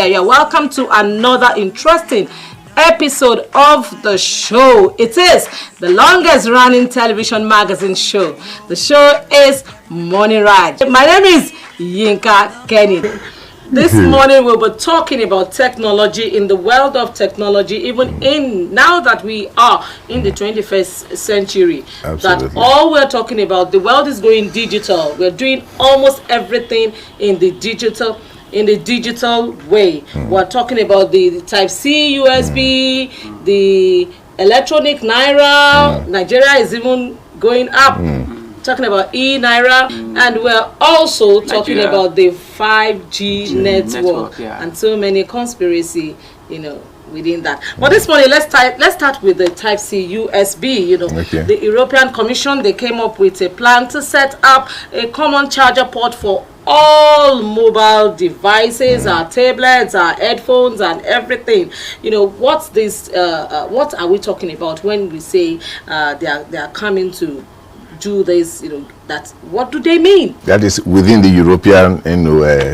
You're welcome to another interesting episode of the show. It is the longest running television magazine show. The show is Morning Ride. My name is Yinka Kenny. This morning we'll be talking about technology, in the world of technology, even in now that we are in the 21st century. Absolutely. That all we're talking about, the world is going digital. We're doing almost everything in the digital way. We're talking about the Type-C USB, the electronic Naira. Nigeria is even going up. Talking about e-Naira, and we're also talking about the 5G network and so many conspiracy, within that. But this morning, let's start with the Type-C USB. The European Commission, they came up with a plan to set up a common charger port for all mobile devices, our tablets, our headphones, and everything. What's this? What are we talking about when we say they are coming to do this? What do they mean? That is within the European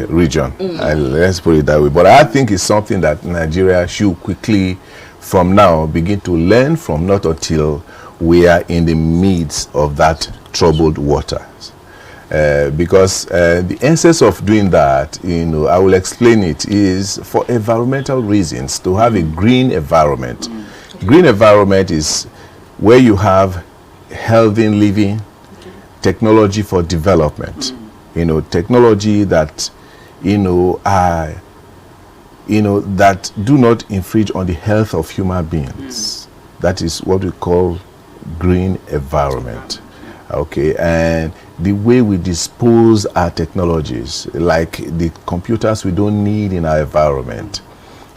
region. Let's put it that way. But I think it's something that Nigeria should quickly, from now, begin to learn from, not until we are in the midst of that troubled waters. Because the essence of doing that, I will explain it, is for environmental reasons, to have a green environment. Green environment is where you have healthy living, technology for development, technology that that do not infringe on the health of human beings. That is what we call green environment. And the way we dispose our technologies, like the computers we don't need in our environment,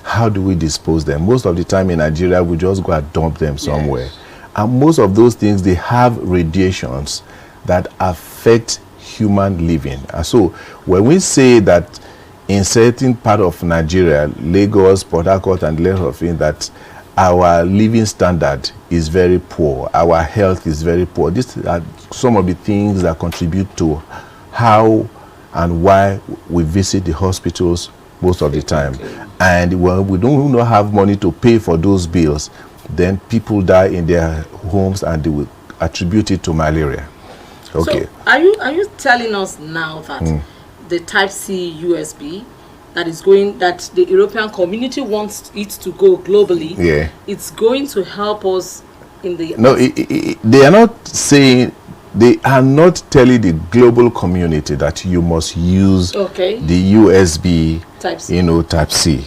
how do we dispose them? Most of the time in Nigeria, we just go and dump them somewhere. And most of those things, they have radiations that affect human living. And so when we say that in certain part of Nigeria, Lagos, Port Harcourt, and the rest of it, that our living standard is very poor, our health is very poor, these are some of the things that contribute to how and why we visit the hospitals most of the time. And when we don't have money to pay for those bills, then people die in their homes and they will attribute it to malaria. So are you telling us now that the Type-C USB that the European community wants it to go globally, it's going to help us in the... No, they are not saying, they are not telling the global community that you must use the USB Type-C.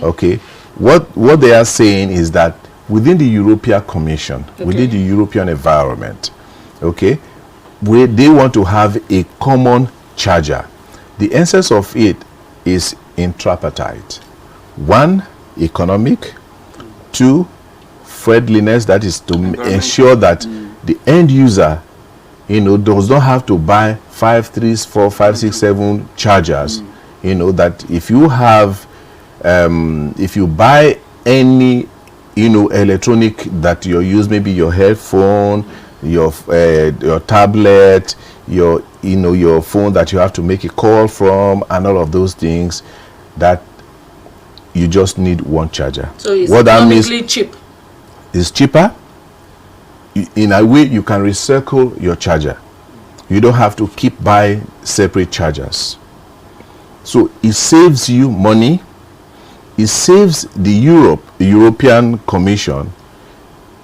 Okay. What they are saying is that within the European Commission, within the European environment, where they want to have a common charger. The essence of it is in tripartite. 1, economic. 2, friendliness, that is to ensure that the end user, does not have to buy 5, 3, 4, 5, 6, 7 chargers. That if you have, if you buy any electronic that you use, maybe your headphone, your tablet, your phone that you have to make a call from, and all of those things, that you just need one charger. So it's economically cheap. It's cheaper. In a way, you can recycle your charger. You don't have to keep buying separate chargers. So it saves you money. It saves the European Commission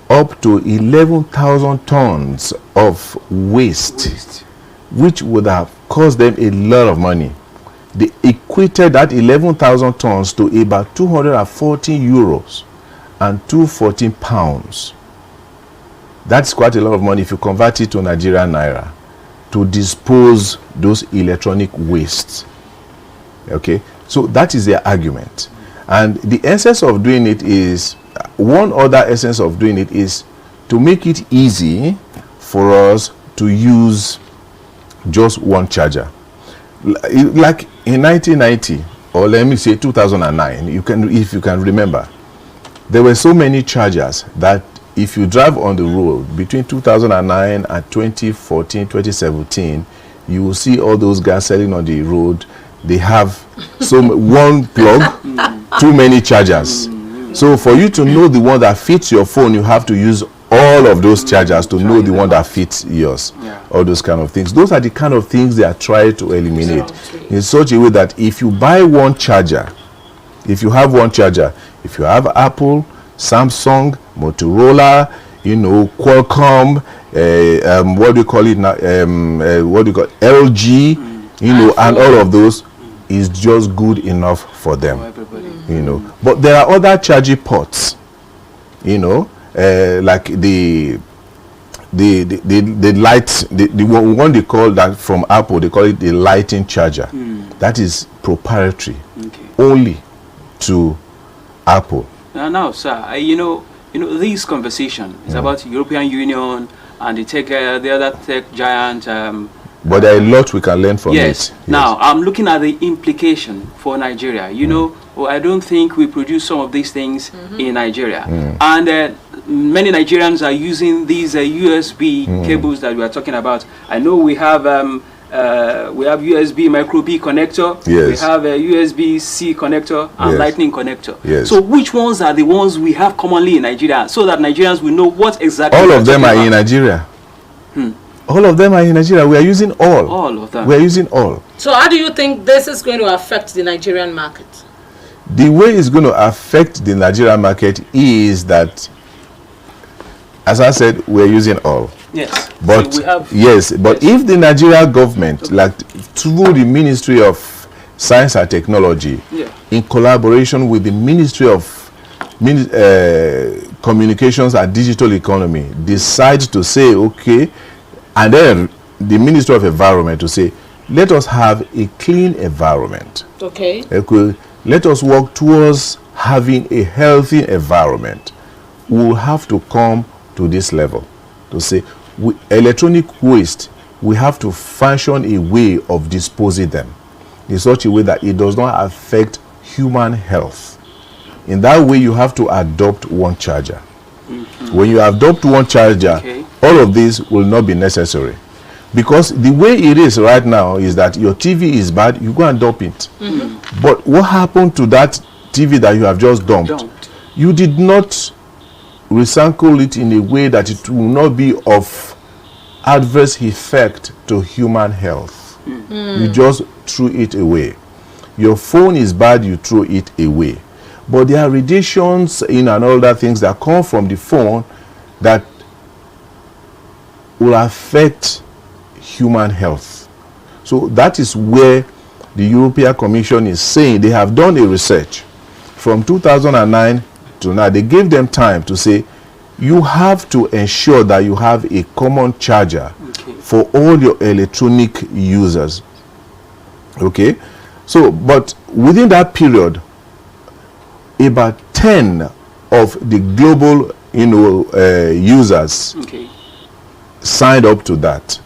up to 11,000 tons of waste, which would have cost them a lot of money. They equated that 11,000 tons to about 214 euros and 214 pounds. That's quite a lot of money if you convert it to Nigerian Naira, to dispose those electronic wastes. So that is their argument. And the essence of doing it is, one other essence of doing it is to make it easy for us to use just one charger. Like in 1990, or let me say 2009, if you can remember, there were so many chargers that if you drive on the road between 2009 and 2014, 2017, you will see all those guys selling on the road they have one plug, too many chargers. So for you to know the one that fits your phone, you have to use all of those chargers to know the one that fits yours. All those kind of things. Those are the kind of things they are trying to eliminate in such a way that if you buy one charger, if you have one charger, if you have Apple, Samsung, Motorola, Qualcomm, what do you call it now? What do you call it? LG, and all of those is just good enough for them. But there are other charging ports, like the light, the one they call that from Apple, they call it the lighting charger. That is proprietary, only to Apple. Now, sir, this conversation is about European Union and the other tech giant. But there are a lot we can learn from it. Yes. Now, I'm looking at the implication for Nigeria. I don't think we produce some of these things in Nigeria. And many Nigerians are using these USB cables that we are talking about. I know we have USB micro B connector. We have a USB-C connector and Lightning connector. So which ones are the ones we have commonly in Nigeria, so that Nigerians will know what exactly? All of them are in Nigeria. All of them are in Nigeria. We are using all. All of them. We are using all. So how do you think this is going to affect the Nigerian market? The way it's going to affect the Nigerian market is that, as I said, we are using all. Yes. But so if the Nigerian government, like through the Ministry of Science and Technology, in collaboration with the Ministry of Communications and Digital Economy, decide to say, okay, and then the Ministry of Environment to say, let us have a clean environment. Okay. Let us work towards having a healthy environment. We will have to come to this level to say, electronic waste, we have to fashion a way of disposing them in such a way that it does not affect human health. In that way, you have to adopt one charger. When you adopt one charger, all of this will not be necessary. Because the way it is right now is that your TV is bad, you go and dump it. But what happened to that TV that you have just dumped? You did not recycle it in a way that it will not be of adverse effect to human health. You just threw it away. Your phone is bad, you throw it away. But there are radiations and other things that come from the phone that will affect human health. So that is where the European Commission is saying they have done a research from 2009 to now. They gave them time to say, you have to ensure that you have a common charger for all your electronic users. Okay? So, but within that period, about 10 of the global, users signed up to that,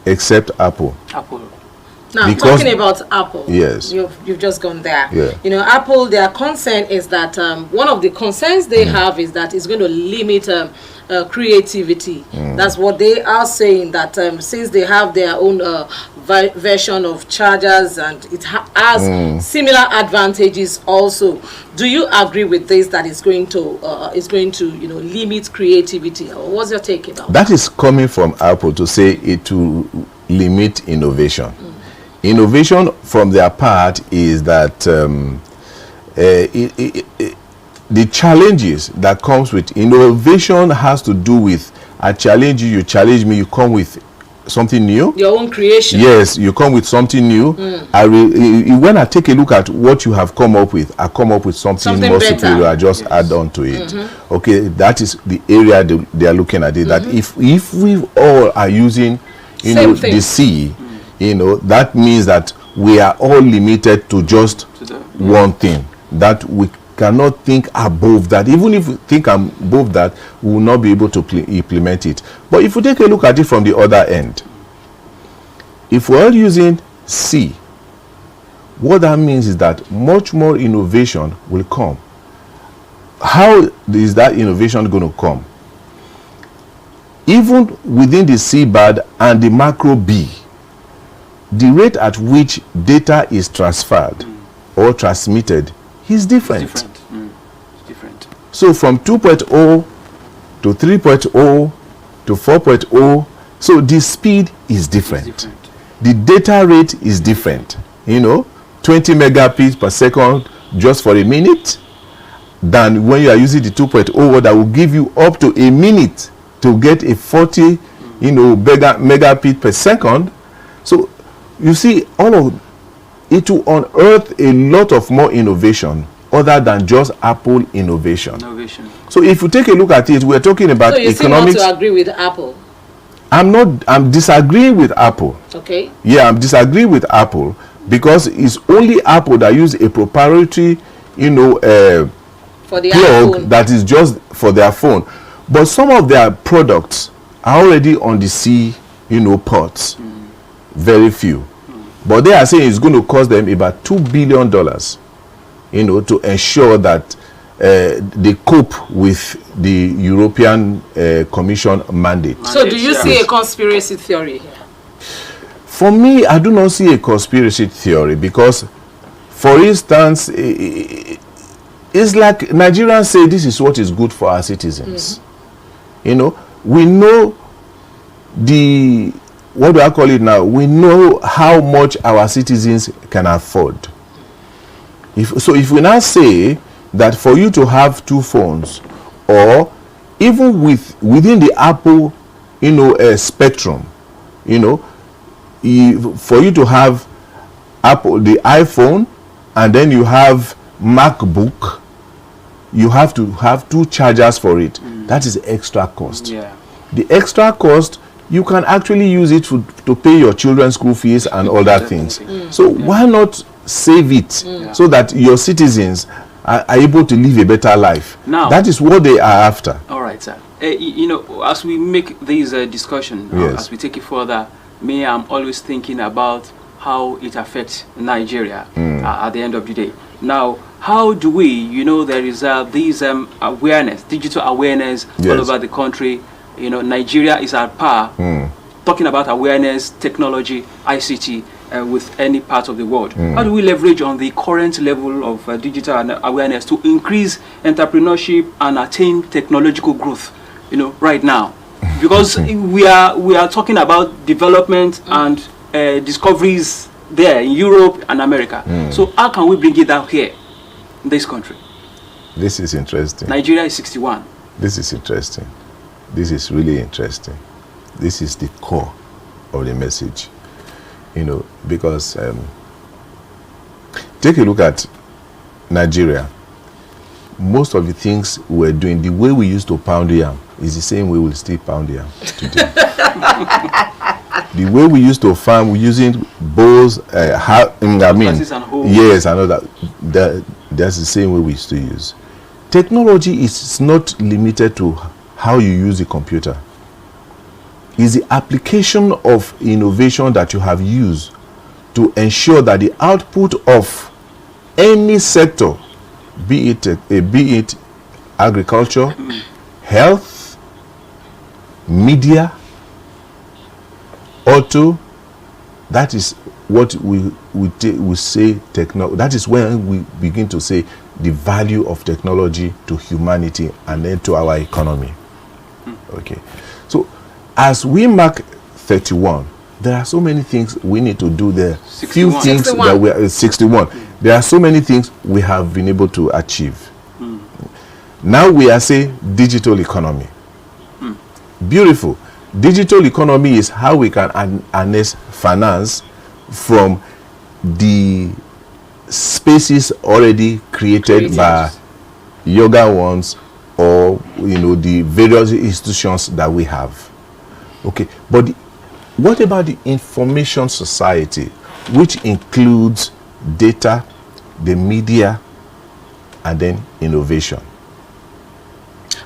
except Apple. Now, because, talking about Apple, yes, you've just gone there. Apple, their concern is that one of the concerns they have is that it's going to limit creativity. That's what they are saying, that since they have their own version of chargers and it has similar advantages also. Do you agree with this, that it's going to limit creativity? Or what's your take about that? Is coming from Apple to say it to limit innovation. Innovation from their part is that the challenges that comes with innovation has to do with, I challenge you, you challenge me, you come with something new. Your own creation. Yes, you come with something new. When I take a look at what you have come up with, I come up with something more better, superior. I just add on to it. Okay, that is the area they are looking at it. That if we all are using, the C, that means that we are all limited to just one thing. That we cannot think above that. Even if we think above that, we will not be able to implement it. But if we take a look at it from the other end, if we're all using C, what that means is that much more innovation will come. How is that innovation going to come? Even within the C band and the macro B, the rate at which data is transferred or transmitted is different. It's different. So from 2.0 to 3.0 to 4.0, so the speed is different. The data rate is different. 20 megabits per second just for a minute, than when you are using the 2.0 that will give you up to a minute to get a 40 megabit per second. So you see, all of it will unearth a lot of more innovation other than just Apple innovation. So if you take a look at it, we're talking about economics. So you still want to agree with Apple? I'm disagreeing with Apple. Okay. Yeah, I'm disagreeing with Apple because it's only Apple that use a proprietary, for the plug iPhone. that is just for their phone. But some of their products are already on the C, ports. Very few. But they are saying it's going to cost them about $2 billion, to ensure that they cope with the European Commission mandate. So do you see a conspiracy theory here? For me, I do not see a conspiracy theory because, for instance, it's like Nigerians say this is what is good for our citizens. We know what do I call it now? We know how much our citizens can afford. If we now say that for you to have two phones, or even within the Apple, spectrum, for you to have the iPhone, and then you have MacBook, you have to have two chargers for it. That is extra cost. Yeah. The extra cost, you can actually use it to pay your children's school fees and other things. So why not save it so that your citizens are able to live a better life? Now, that is what they are after. All right, sir. As we make this discussion, as we take it further, I'm always thinking about how it affects Nigeria at the end of the day. Now, how do we, there is these awareness, digital awareness all over the country. Nigeria is at par, talking about awareness, technology, ICT, with any part of the world. How do we leverage on the current level of digital awareness to increase entrepreneurship and attain technological growth, right now? Because we are talking about development and discoveries there in Europe and America. So how can we bring it down here in this country? This is interesting. Nigeria is 61. This is interesting. This is really interesting. This is the core of the message, because take a look at Nigeria. Most of the things we're doing, the way we used to pound yam is the same way we'll still pound yam today. The way we used to farm, we're using bows, yes, I know that's the same way we used to use. Technology is not limited to how you use the computer. It's the application of innovation that you have used to ensure that the output of any sector, be it agriculture, health, media, auto, that is what we say technology. That is when we begin to say the value of technology to humanity and then to our economy. Okay, so as we mark 31, there are so many things we need to do there. 61. Few things 61. that we are 61. There are so many things we have been able to achieve. Now we are saying digital economy. Beautiful. Digital economy is how we can harness finance from the spaces already created by younger ones, or the various institutions that we have. Okay, but what about the information society, which includes data, the media, and then innovation?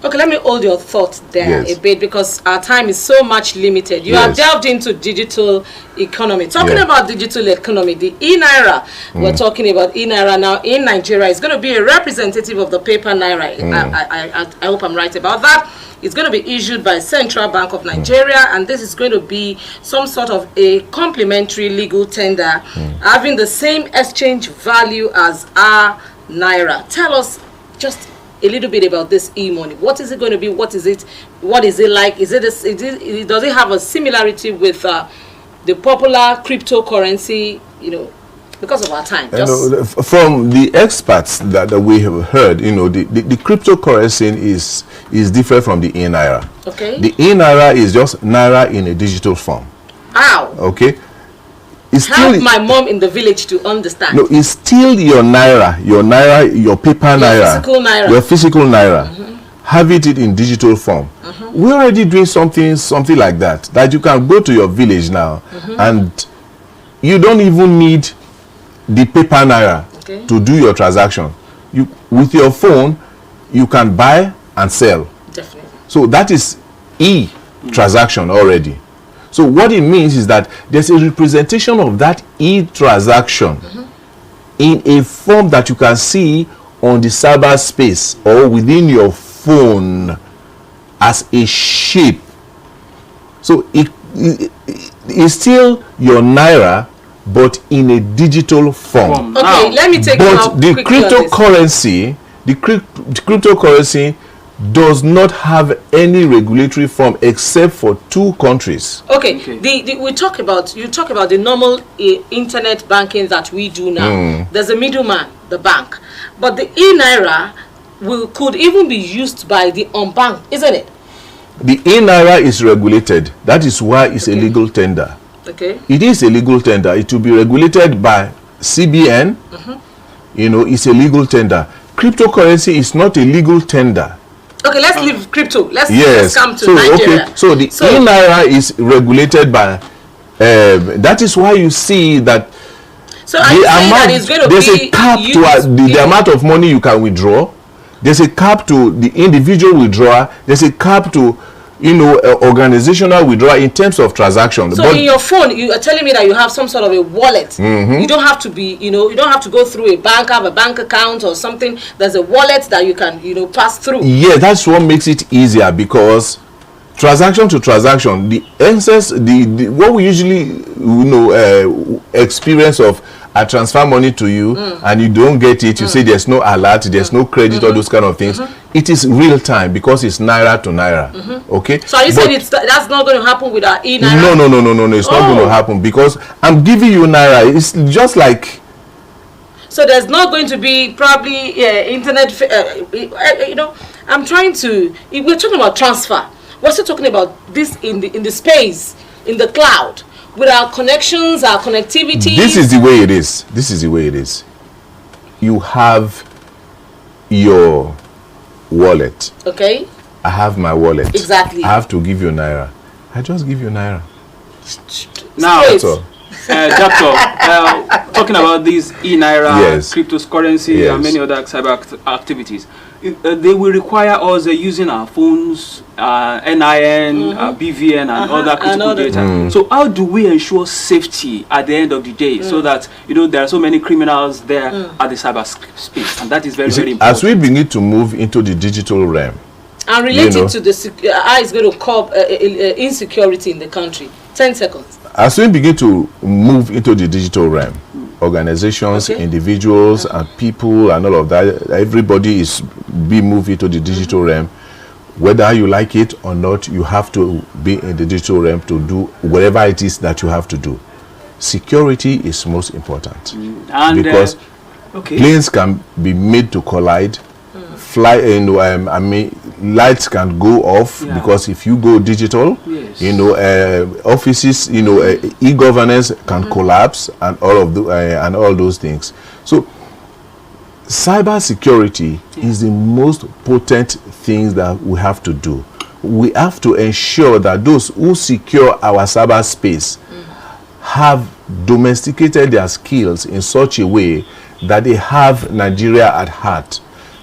Okay, let me hold your thoughts there Yes. a bit, because our time is so much limited. You have Yes. delved into digital economy. Talking Yeah. about digital economy, the e-naira, we're talking about e-naira now in Nigeria. It's going to be a representative of the paper naira. I hope I'm right about that. It's going to be issued by Central Bank of Nigeria, and this is going to be some sort of a complementary legal tender having the same exchange value as our naira. Tell us just a little bit about this e-money. What is it going to be? What is it? What is it like? Does it have a similarity with the popular cryptocurrency? Because of our time. From the experts that we have heard, the cryptocurrency is different from the e-naira. Okay. The e-naira is just naira in a digital form. How? Okay. It's Help my mom in the village to understand. No, it's still your naira, your paper naira, physical naira. your physical naira. Have it in digital form. We're already doing something like that you can go to your village now, and you don't even need the paper naira to do your transaction. With your phone, you can buy and sell. Definitely. So that is e-transaction already. So what it means is that there's a representation of that e-transaction in a form that you can see on the cyberspace or within your phone as a shape. So it's still your naira, but in a digital form. Okay, let me take you out But the quickly on this. cryptocurrency does not have any regulatory form except for 2 countries. Okay. You talk about the normal internet banking that we do now. There's a middleman, the bank, but the e-naira could even be used by the unbanked, isn't it? The e-naira is regulated. That is why it's a legal tender. Okay. It is a legal tender. It will be regulated by CBN. It's a legal tender. Cryptocurrency is not a legal tender. Okay, let's leave crypto. Let's come to Nigeria. Nigeria. So the e-naira is regulated by. That is why you see that. So are you saying that it's going to there's be a cap to the amount of money you can withdraw. There's a cap to the individual withdrawal. There's a cap to organizational withdrawal in terms of transactions. So in your phone, you are telling me that you have some sort of a wallet. You don't have to be, you don't have to go through a bank, have a bank account or something. There's a wallet that you can, pass through. Yeah, that's what makes it easier, because transaction to transaction, the excess, what we usually experience of I transfer money to you and you don't get it, you say there's no alert, there's no credit, all those kind of things. It is real time because it's naira to naira. Okay. So are you saying that's not going to happen with our e-naira? No, it's not going to happen, because I'm giving you naira. It's just like. So there's not going to be probably internet. I'm trying to. We're talking about transfer. We're still talking about this in the space, in the cloud, with our connections, our connectivity. This is the way it is. You have your wallet. Okay. I have my wallet. Exactly. I have to give you naira. I just give you naira. Now, That's Doctor, talking about these e-naira, Yes. cryptocurrency, Yes. and many other cyber activities, they will require us using our phones, NIN, BVN, and other critical data. So how do we ensure safety at the end of the day, so that there are so many criminals there at the cyber space, and that is very, very important. As we begin to move into the digital realm, and related to the how it's going to curb insecurity in the country. 10 seconds. as we begin to move into the digital realm, organizations, individuals, and people, and all of that, everybody is being moved into the digital realm. Whether you like it or not, you have to be in the digital realm to do whatever it is that you have to do. Security is most important, And, because planes can be made to collide. Lights can go off because if you go digital, offices, e-governance can collapse, and all those things. So cyber security is the most potent thing that we have to do. We have to ensure that those who secure our cyberspace have domesticated their skills in such a way that they have Nigeria at heart.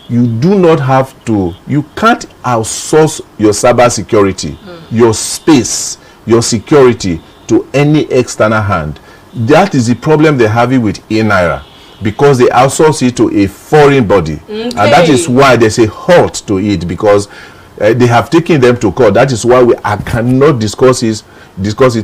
you do not have to, you can't outsource your cyber security, your space, your security to any external hand. That is the problem they're having with eNaira, because they outsource it to a foreign body. Okay. And that is why there's a halt to it, because they have taken them to court. That is why I cannot discuss it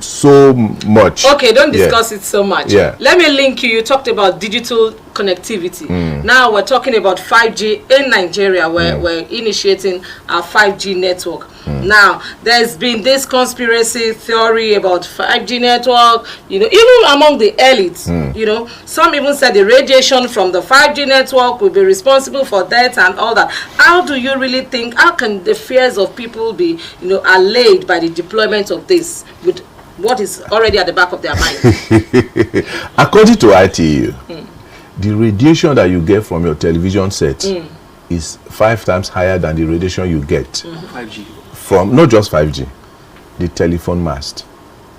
so much. Okay, don't discuss it so much. Yeah. Let me link you. You talked about digital connectivity. Now we're talking about 5G in Nigeria. We're initiating our 5G network. Now, there's been this conspiracy theory about 5G network, you know, even among the elites, you know, some even said the radiation from the 5G network will be responsible for death and all that. How do you really think, how can the fears of people be, you know, allayed by the deployment of this with what is already at the back of their mind? According to ITU, the radiation that you get from your television set is 5 times higher than the radiation you get 5G. From not just 5G, the telephone mast.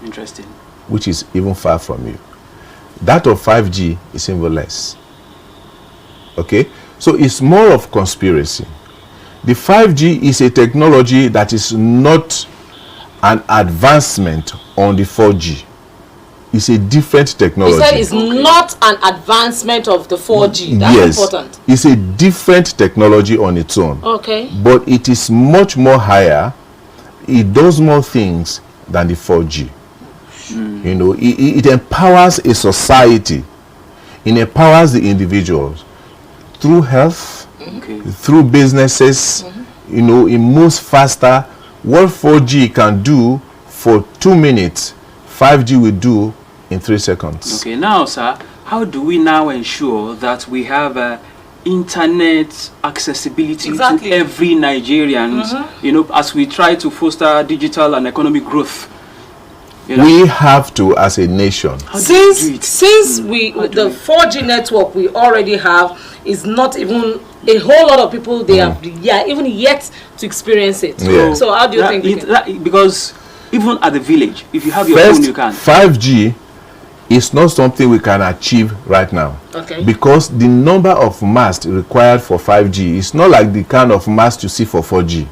Interesting. Which is even far from you. That of 5G is even less. Okay? So it's more of conspiracy. The 5G is a technology that is not an advancement on the 4G. It's a different technology. You said it's not an advancement of the 4G. That's important. It's a different technology on its own. Okay. But it is much more higher. It does more things than the 4G. You know, it empowers a society. It empowers the individuals through health, through businesses. You know, it moves faster. What 4G can do for 2 minutes, 5G will do in 3 seconds. Okay, now, sir, how do we now ensure that we have internet accessibility to every Nigerian, you know, as we try to foster digital and economic growth? You know? We have to, as a nation. Since the 4G network we already have is not even a whole lot of people they have even yet to experience it. So how do you think? Because even at the village, if you have your phone, you can. 5G is not something we can achieve right now. Okay. Because the number of masts required for 5G is not like the kind of mast you see for 4G.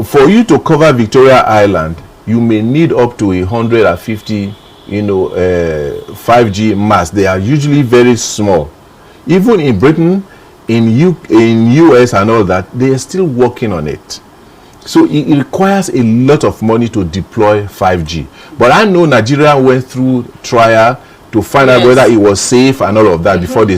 For you to cover Victoria Island, you may need up to 150, you know, 5G masts. They are usually very small. Even in Britain, in US and all that, they are still working on it. So it requires a lot of money to deploy 5G. But I know Nigeria went through trial to find out whether it was safe and all of that before they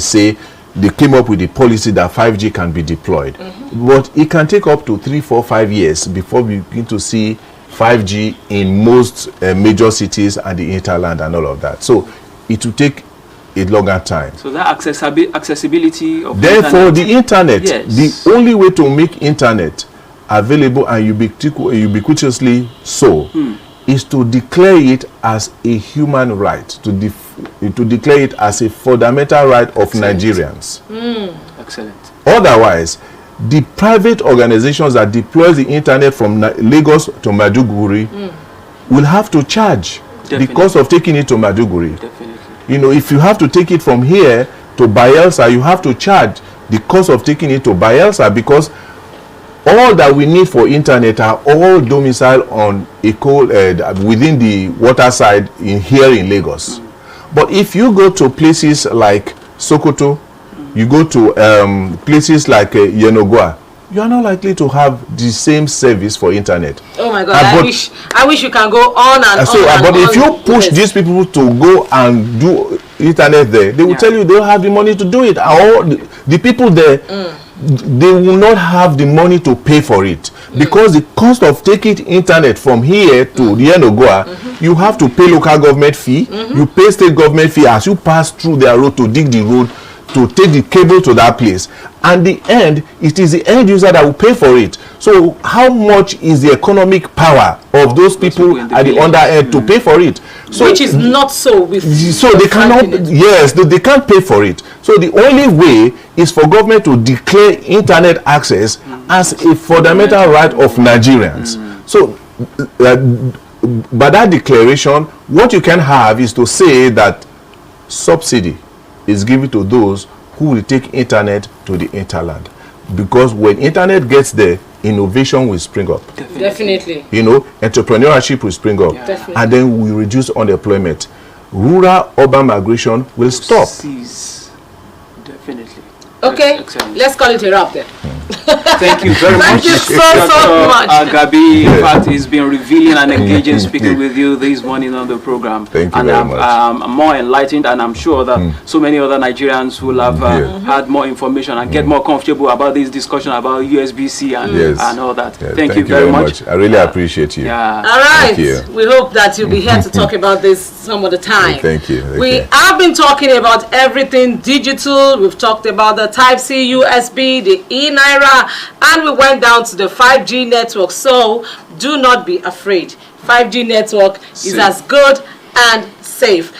came up with the policy that 5G can be deployed. But it can take up to 3, 4, 5 years before we begin to see 5G in most major cities and the hinterland and all of that. So it will take a longer time. So that accessibility of therefore the internet, the only way to make internet available and ubiquitously so is to declare it as a human right, to declare it as a fundamental right of Nigerians. Excellent. Otherwise, the private organizations that deploy the internet from Lagos to Maiduguri will have to charge the cost of taking it to Maiduguri. Definitely. You know, if you have to take it from here to Bayelsa, you have to charge the cost of taking it to Bayelsa, because all that we need for internet are all domiciled on within the water side here in Lagos. But if you go to places like Sokoto, you go to places like Yenogwa, you are not likely to have the same service for internet. Oh my God! I wish you can go on and on. But if you push these people to go and do internet there, they will tell you they don't have the money to do it. All the people there, they will not have the money to pay for it, because the cost of taking internet from here to Yenogwa, you have to pay local government fee, you pay state government fee as you pass through their road to dig the road, to take the cable to that place, and the end, it is the end user that will pay for it. So how much is the economic power of those people at the under end to pay for it? So which is not so with they cannot. Yes, they can't pay for it. So the only way is for government to declare internet access as a fundamental right of Nigerians. So by that declaration, what you can have is to say that subsidy is given to those who will take internet to the interland. Because when internet gets there, innovation will spring up. Definitely. You know, entrepreneurship will spring up. Yeah. Definitely. And then we reduce unemployment. Rural-urban migration will stop. Cease. Definitely. Okay, Excellent. let's call it a wrap then. Thank you very Thank much. you so Dr. much. Agabi, in fact, it's been revealing and engaging speaking with you this morning on the program. Thank you and very much. I'm more enlightened, and I'm sure that so many other Nigerians will have had more information and get more comfortable about this discussion about USB-C and all that. Yeah, Thank you very much. I really appreciate you. Yeah. All right, Thank you. we hope that you'll be here to talk about this some other time. Thank you. We have been talking about everything digital. We've talked about the Type-C USB, the e-Naira, and we went down to the 5G network. So do not be afraid. 5G network is as good and safe.